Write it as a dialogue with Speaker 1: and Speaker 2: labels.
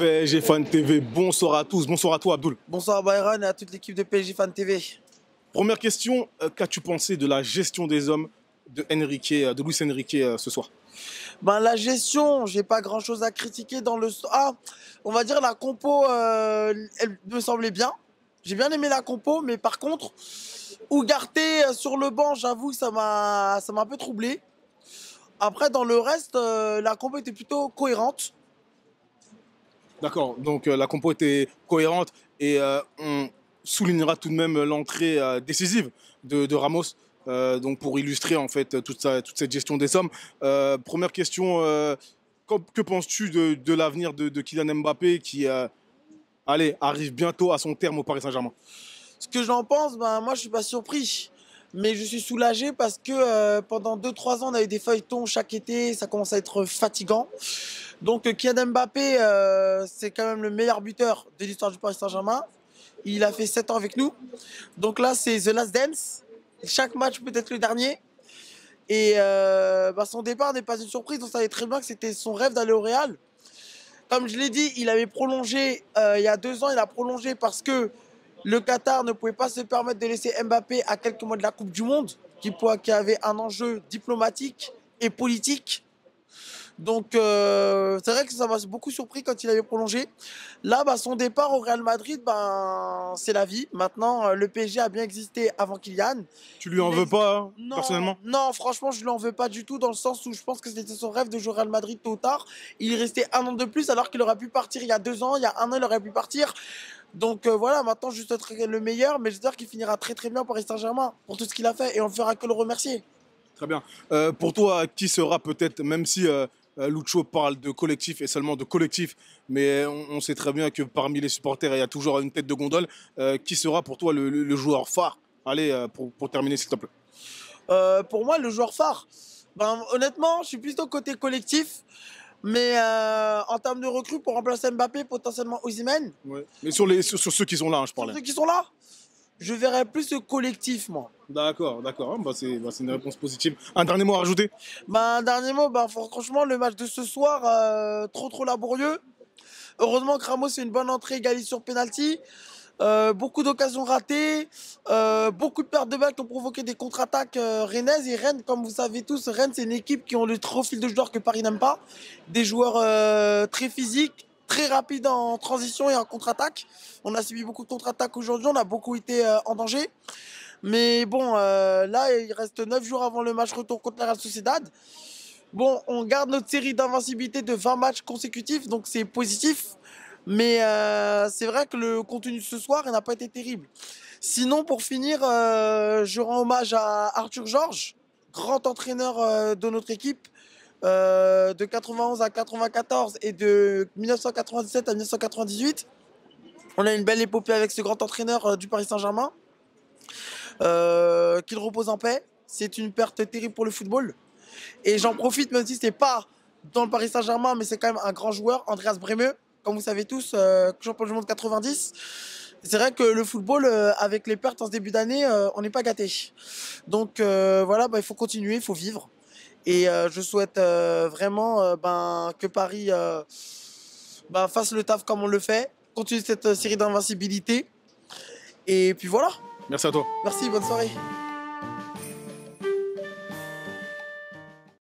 Speaker 1: PSG Fan TV, bonsoir à tous, bonsoir à toi Abdoul.
Speaker 2: Bonsoir Byron et à toute l'équipe de PSG Fan TV.
Speaker 1: Première question, qu'as-tu pensé de la gestion des hommes de Luis Enrique ce soir?
Speaker 2: La gestion, j'ai pas grand chose à critiquer dans le. Ah, on va dire la compo, elle me semblait bien. J'ai bien aimé la compo, mais par contre, Ugarte sur le banc, j'avoue que ça m'a un peu troublé. Après, dans le reste, la compo était plutôt cohérente.
Speaker 1: D'accord, donc la compo était cohérente et on soulignera tout de même l'entrée décisive de Ramos, donc pour illustrer en fait toute cette gestion des hommes. Première question, que penses-tu de l'avenir de Kylian Mbappé qui arrive bientôt à son terme au Paris Saint-Germain?
Speaker 2: Ce que j'en pense, moi je suis pas surpris. Mais je suis soulagé parce que pendant 2-3 ans, on a eu des feuilletons chaque été, ça commence à être fatigant. Donc Kylian Mbappé, c'est quand même le meilleur buteur de l'histoire du Paris Saint-Germain. Il a fait 7 ans avec nous. Donc là, c'est The Last Dance. Chaque match peut être le dernier. Et son départ n'est pas une surprise. On savait très bien que c'était son rêve d'aller au Real. Comme je l'ai dit, il avait prolongé il y a 2 ans. Il a prolongé parce que le Qatar ne pouvait pas se permettre de laisser Mbappé à quelques mois de la Coupe du Monde, qui avait un enjeu diplomatique et politique. Donc c'est vrai que ça m'a beaucoup surpris quand il avait prolongé. Là, son départ au Real Madrid, c'est la vie. Maintenant, le PSG a bien existé avant Kylian.
Speaker 1: Tu lui en veux pas, hein,
Speaker 2: Non,
Speaker 1: personnellement?
Speaker 2: non, franchement, je lui en veux pas du tout, dans le sens où je pense que c'était son rêve de jouer au Real Madrid tôt ou tard. Il est resté 1 an de plus, alors qu'il aurait pu partir il y a 2 ans, il y a 1 an, il aurait pu partir. Donc voilà, maintenant, je souhaiterais le meilleur, mais j'espère qu'il finira très très bien pour Paris Saint-Germain, pour tout ce qu'il a fait, et on ne fera que le remercier.
Speaker 1: Très bien. Pour toi, qui sera peut-être, même si Lucho parle de collectif et seulement de collectif, mais on sait très bien que parmi les supporters, il y a toujours une tête de gondole, qui sera pour toi le joueur phare? Allez, pour terminer, s'il te plaît.
Speaker 2: Pour moi, le joueur phare, honnêtement, je suis plutôt côté collectif, mais en termes de recrues, pour remplacer Mbappé, potentiellement Osimhen.
Speaker 1: Ouais. Mais sur ceux qui sont là, hein, je parlais.
Speaker 2: Ceux qui sont là, je verrais plus le collectif, moi.
Speaker 1: D'accord, d'accord. C'est une réponse positive. Un dernier mot à rajouter?
Speaker 2: Un dernier mot, franchement, le match de ce soir, trop laborieux. Heureusement que Ramos fait une bonne entrée, égalise sur penalty. Beaucoup d'occasions ratées, beaucoup de pertes de balles qui ont provoqué des contre-attaques rennaises. Et Rennes, comme vous savez tous, Rennes, c'est une équipe qui ont le profil de joueurs que Paris n'aime pas. Des joueurs très physiques, très rapides en transition et en contre-attaque. On a subi beaucoup de contre-attaques aujourd'hui, on a beaucoup été en danger. Mais bon, là, il reste 9 jours avant le match retour contre la Real Sociedad. Bon, on garde notre série d'invincibilité de 20 matchs consécutifs, donc c'est positif. Mais c'est vrai que le contenu de ce soir, il n'a pas été terrible. Sinon, pour finir, je rends hommage à Arthur Georges, grand entraîneur de notre équipe, de 91 à 94 et de 1997 à 1998. On a une belle épopée avec ce grand entraîneur du Paris Saint-Germain. Qu'il repose en paix. C'est une perte terrible pour le football. Et j'en profite, même si ce n'est pas dans le Paris Saint-Germain, mais c'est quand même un grand joueur, Andreas Brehme, comme vous savez tous, champion du monde 90. C'est vrai que le football, avec les pertes en ce début d'année, on n'est pas gâté. Donc voilà, il faut continuer, il faut vivre. Et je souhaite vraiment que Paris fasse le taf comme on le fait, continue cette série d'invincibilité. Et puis voilà.
Speaker 1: Merci à toi.
Speaker 2: Merci, bonne soirée.